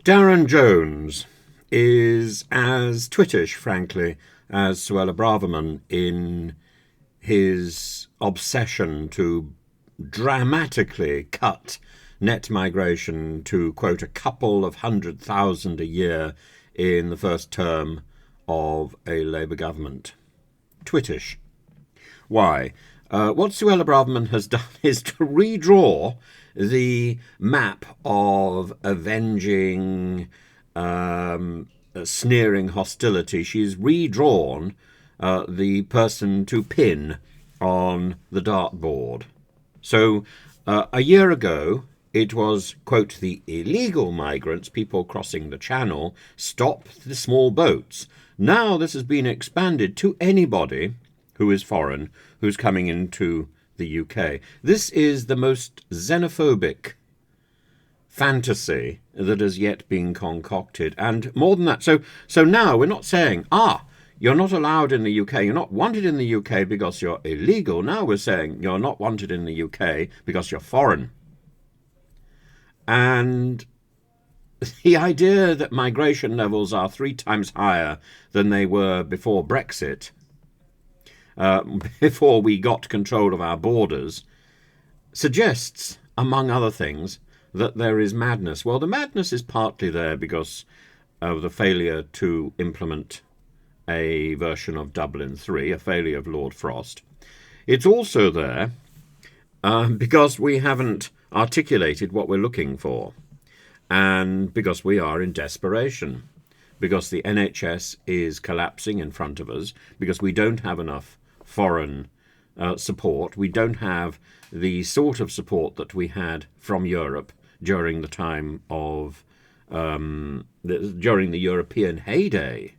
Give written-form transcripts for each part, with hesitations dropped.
Darren Jones is as twittish, frankly, as Suella Barverman in his obsession to dramatically cut net migration to, quote, a couple of 100,000 a year in the first term of a Labour government. Twittish. Why? What Suella Braverman has done is to redraw the map of avenging, sneering hostility. She's redrawn the person to pin on the dartboard. So a year ago, it was, quote, the illegal migrants, people crossing the channel, stop the small boats. Now this has been expanded to anybody who is foreign, who's coming into the UK. This is the most xenophobic fantasy that has yet been concocted. And more than that, so now we're not saying, you're not allowed in the UK, you're not wanted in the UK because you're illegal. Now we're saying you're not wanted in the UK because you're foreign. And the idea that migration levels are 3 times higher than they were before Brexit, before we got control of our borders, suggests, among other things, that there is madness. Well, the madness is partly there because of the failure to implement a version of Dublin 3, a failure of Lord Frost. It's also there because we haven't articulated what we're looking for, and because we are in desperation, because the NHS is collapsing in front of us, because we don't have enough foreign support. We don't have the sort of support that we had from Europe during the time of during the European heyday,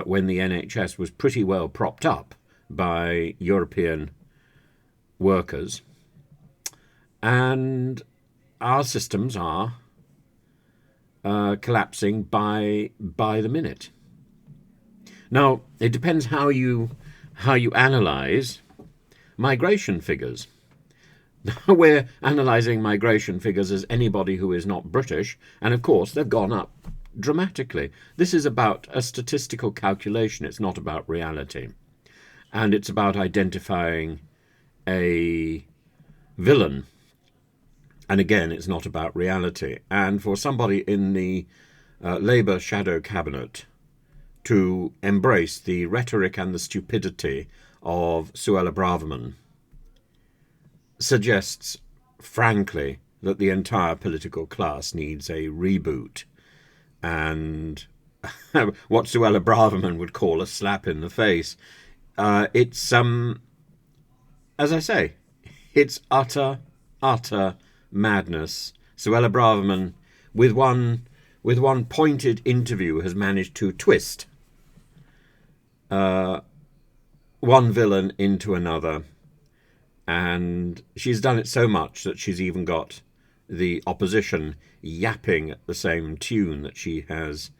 when the NHS was pretty well propped up by European workers, and our systems are collapsing by the minute. Now, it depends how you analyse migration figures. Now we're analysing migration figures as anybody who is not British, and of course they've gone up dramatically. This is about a statistical calculation. It's not about reality. And it's about identifying a villain. And again, it's not about reality. And for somebody in the Labour shadow cabinet to embrace the rhetoric and the stupidity of Suella Barverman suggests, frankly, that the entire political class needs a reboot, and what Suella Barverman would call a slap in the face. It's, as I say, it's utter madness. Suella Barverman, with one pointed interview, has managed to twist one villain into another, and she's done it so much that she's even got the opposition yapping at the same tune that she has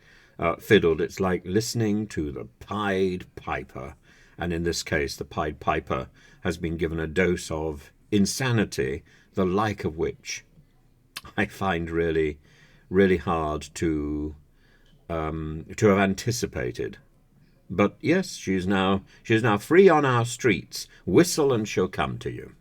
fiddled. It's like listening to the Pied Piper, and in this case the Pied Piper has been given a dose of insanity, the like of which I find really, really hard to have anticipated. But yes, she's now free on our streets. Whistle and she'll come to you.